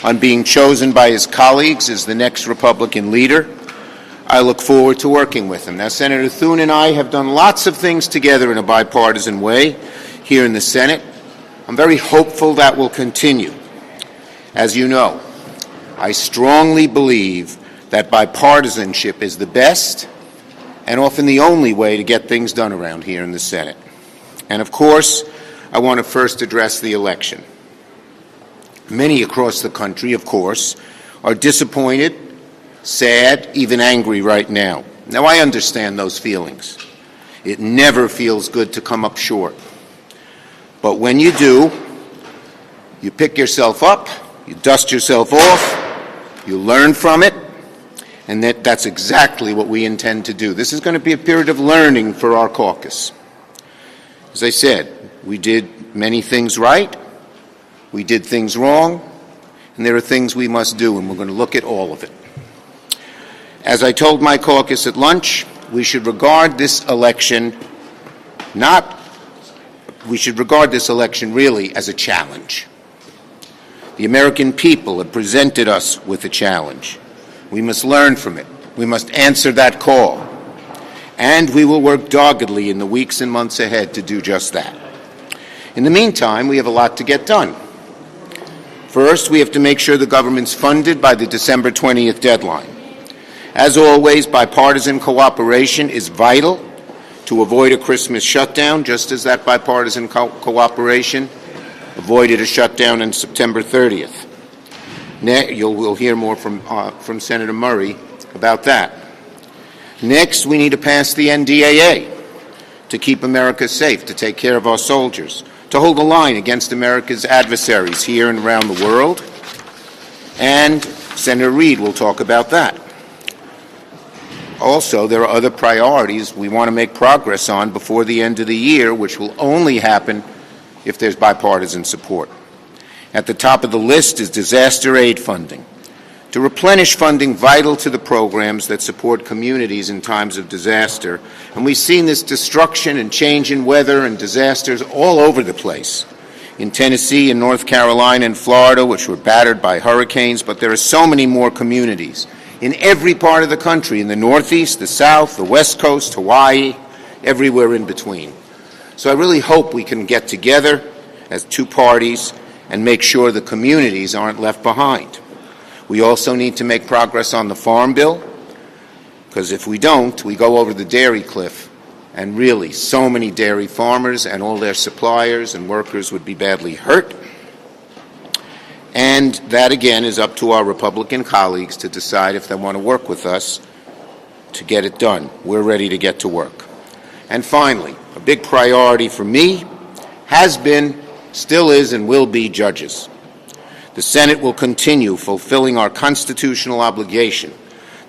on being chosen by his colleagues as the next Republican leader. I look forward to working with him. Now, Senator Thune and I have done lots of things together in a bipartisan way here in the Senate. I'm very hopeful that will continue. As you know, I strongly believe that bipartisanship is the best and often the only way to get things done around here in the Senate. And of course, I want to first address the election. Many across the country, of course, are disappointed, sad, even angry right now. Now, I understand those feelings. It never feels good to come up short. But when you do, you pick yourself up, you dust yourself off, you learn from it, and that's exactly what we intend to do. This is going to be a period of learning for our caucus. As I said, we did many things right, we did things wrong, and there are things we must do, and we're going to look at all of it. As I told my caucus at lunch, we should regard this election really as a challenge. The American people have presented us with a challenge. We must learn from it. We must answer that call. And we will work doggedly in the weeks and months ahead to do just that. In the meantime, we have a lot to get done. First, we have to make sure the government's funded by the December 20th deadline. As always, bipartisan cooperation is vital to avoid a Christmas shutdown, just as that bipartisan cooperation avoided a shutdown on September 30th. We'll hear more from Senator Murray about that. Next, we need to pass the NDAA to keep America safe, to take care of our soldiers, to hold the line against America's adversaries here and around the world. And Senator Reid will talk about that. Also, there are other priorities we want to make progress on before the end of the year, which will only happen if there's bipartisan support. At the top of the list is disaster aid funding, to replenish funding vital to the programs that support communities in times of disaster. And we've seen this destruction and change in weather and disasters all over the place. In Tennessee and North Carolina and Florida, which were battered by hurricanes, but there are so many more communities in every part of the country, in the Northeast, the South, the West Coast, Hawaii, everywhere in between. So I really hope we can get together as two parties and make sure the communities aren't left behind. We also need to make progress on the Farm Bill, because if we don't, we go over the dairy cliff, and really so many dairy farmers and all their suppliers and workers would be badly hurt. And that, again, is up to our Republican colleagues to decide if they want to work with us to get it done. We're ready to get to work. And finally, a big priority for me has been, still is, and will be judges. The Senate will continue fulfilling our constitutional obligation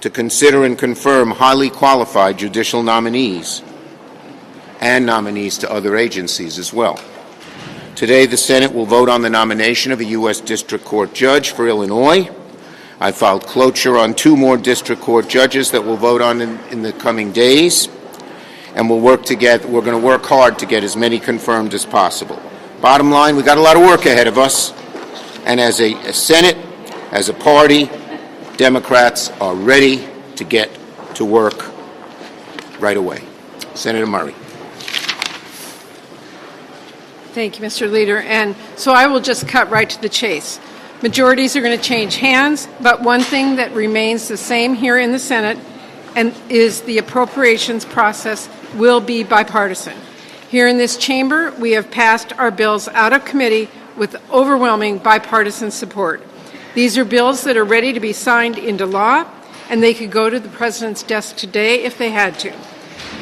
to consider and confirm highly qualified judicial nominees and nominees to other agencies as well. Today, the Senate will vote on the nomination of a U.S. District Court judge for Illinois. I filed cloture on 2 more District Court judges that we'll vote on in the coming days, and we're going to work hard to get as many confirmed as possible. Bottom line, we've got a lot of work ahead of us, and as a Senate, as a party, Democrats are ready to get to work right away. Senator Murray. Thank you, Mr. Leader. And so I will just cut right to the chase. Majorities are going to change hands, but one thing that remains the same here in the Senate and is the appropriations process will be bipartisan. Here in this chamber, we have passed our bills out of committee with overwhelming bipartisan support. These are bills that are ready to be signed into law, and they could go to the President's desk today if they had to.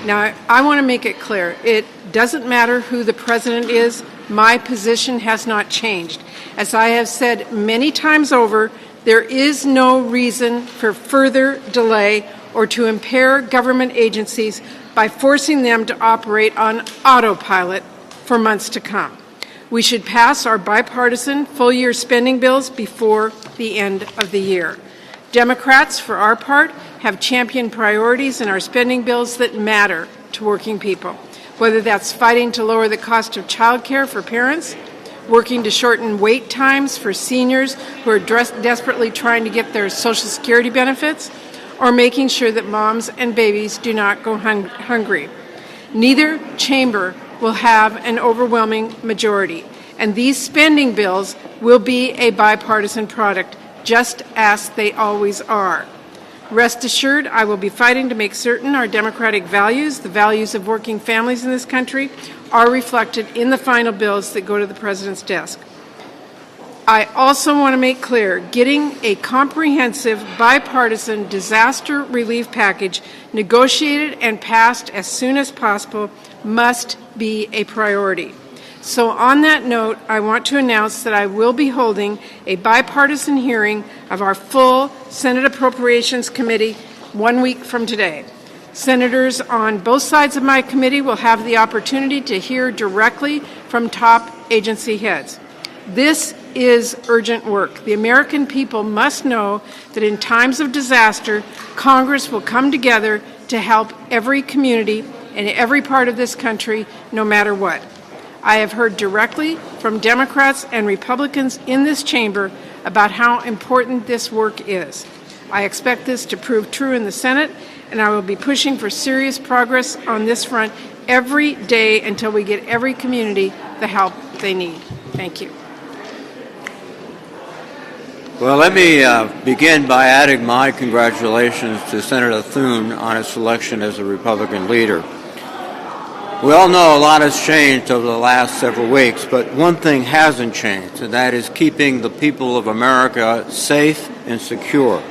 Now, I want to make it clear, it doesn't matter who the President is. My position has not changed. As I have said many times over, there is no reason for further delay or to impair government agencies by forcing them to operate on autopilot for months to come. We should pass our bipartisan full-year spending bills before the end of the year. Democrats, for our part, have championed priorities in our spending bills that matter to working people, whether that's fighting to lower the cost of child care for parents, working to shorten wait times for seniors who are desperately trying to get their Social Security benefits, or making sure that moms and babies do not go hungry. Neither chamber will have an overwhelming majority, and these spending bills will be a bipartisan product, just as they always are. Rest assured, I will be fighting to make certain our democratic values, the values of working families in this country, are reflected in the final bills that go to the President's desk. I also want to make clear, getting a comprehensive bipartisan disaster relief package negotiated and passed as soon as possible must be a priority. So on that note, I want to announce that I will be holding a bipartisan hearing of our full Senate Appropriations Committee 1 week from today. Senators on both sides of my committee will have the opportunity to hear directly from top agency heads. This is urgent work. The American people must know that in times of disaster, Congress will come together to help every community in every part of this country, no matter what. I have heard directly from Democrats and Republicans in this chamber about how important this work is. I expect this to prove true in the Senate, and I will be pushing for serious progress on this front every day until we get every community the help they need. Thank you. Well, let me begin by adding my congratulations to Senator Thune on his selection as a Republican leader. We all know a lot has changed over the last several weeks, but one thing hasn't changed, and that is keeping the people of America safe and secure.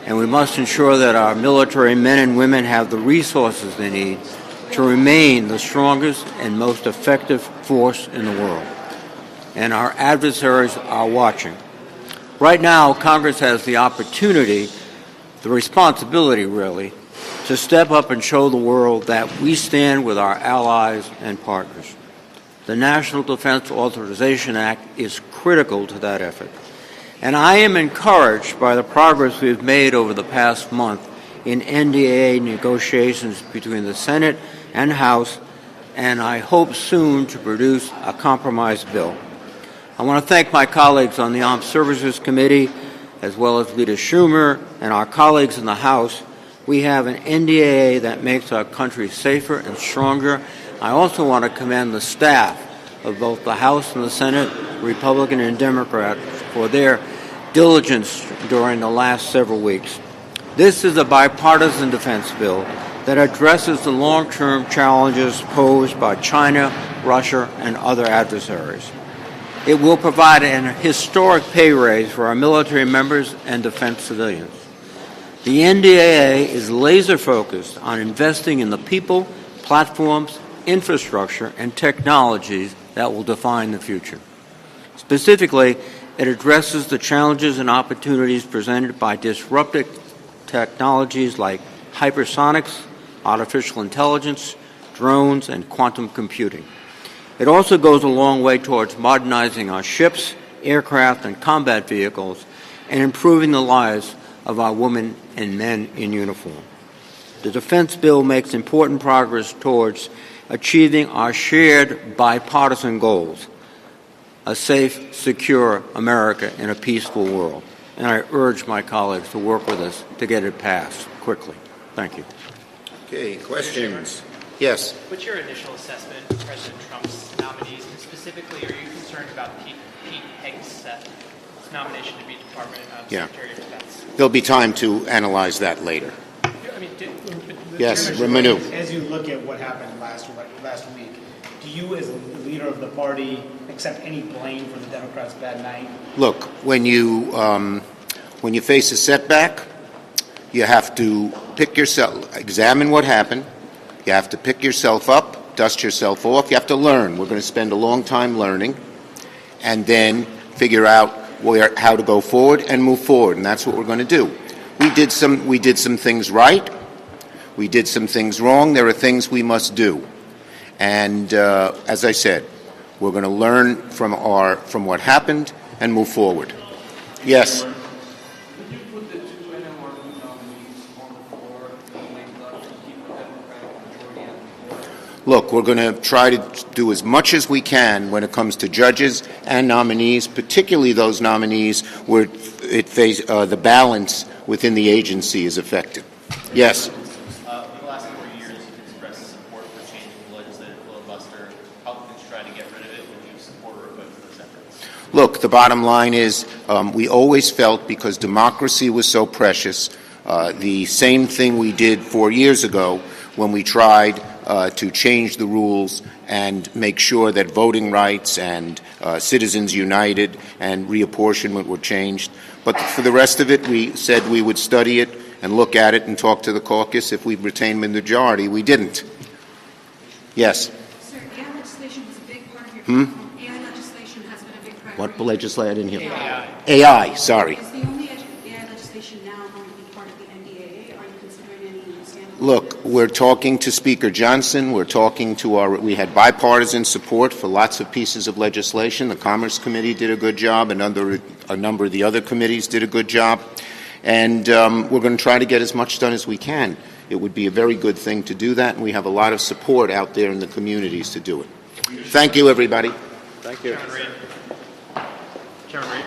And we must ensure that our military men and women have the resources they need to remain the strongest and most effective force in the world. And our adversaries are watching. Right now, Congress has the opportunity, the responsibility really, to step up and show the world that we stand with our allies and partners. The National Defense Authorization Act is critical to that effort. And I am encouraged by the progress we've made over the past month in NDAA negotiations between the Senate and House, and I hope soon to produce a compromise bill. I want to thank my colleagues on the Armed Services Committee, as well as Leader Schumer and our colleagues in the House. We have an NDAA that makes our country safer and stronger. I also want to commend the staff of both the House and the Senate, Republican and Democrat, for their diligence during the last several weeks. This is a bipartisan defense bill that addresses the long-term challenges posed by China, Russia, and other adversaries. It will provide an historic pay raise for our military members and defense civilians. The NDAA is laser-focused on investing in the people, platforms, infrastructure, and technologies that will define the future. Specifically, it addresses the challenges and opportunities presented by disruptive technologies like hypersonics, artificial intelligence, drones, and quantum computing. It also goes a long way towards modernizing our ships, aircraft, and combat vehicles, and improving the lives of our women and men in uniform. The defense bill makes important progress towards achieving our shared bipartisan goals, a safe, secure America in a peaceful world. And I urge my colleagues to work with us to get it passed quickly. Thank you. Okay, questions? Yes. What's your initial assessment of President Trump's nominees, and specifically, are you concerned about Pete Hegseth's nomination to be Department of Secretary of Defense? There'll be time to analyze that later. I mean, Yes, Ramanu. As you look at what happened last week, do you, as a leader of the party, accept any blame for the Democrats' bad night? Look, when you face a setback, you have to examine what happened. You have to pick yourself up, dust yourself off. You have to learn. We're going to spend a long time learning, and then figure out how to go forward and move forward. And that's what we're going to do. We did some things right. We did some things wrong. There are things we must do. And as I said, we're going to learn from what happened and move forward. Yes. Would you put the two NMRB nominees on the floor and make the keep the Democratic majority on the floor? Look, we're going to try to do as much as we can when it comes to judges and nominees, particularly those nominees where the balance within the agency is affected. Yes? For the last 4 years, you've expressed support for changing the legislative filibuster. How can you try to get rid of it? Would you support or oppose those efforts? Look, the bottom line is we always felt, because democracy was so precious, the same thing we did 4 years ago when we tried to change the rules and make sure that voting rights and Citizens United and reapportionment were changed. But for the rest of it, we said we would study it and look at it and talk to the caucus if we retained the majority. We didn't. Yes? Sir, AI legislation was a big part of your AI legislation has been a big priority. What legislation? I didn't hear. AI, sorry. Is the only AI legislation now going to be part of the NDAA? Are you considering any standalone? Look, we're talking to Speaker Johnson. We're talking to we had bipartisan support for lots of pieces of legislation. The Commerce Committee did a good job, and a number of the other committees did a good job. And we're going to try to get as much done as we can. It would be a very good thing to do that, and we have a lot of support out there in the communities to do it. Thank you, everybody. Thank you. Chairman Reid.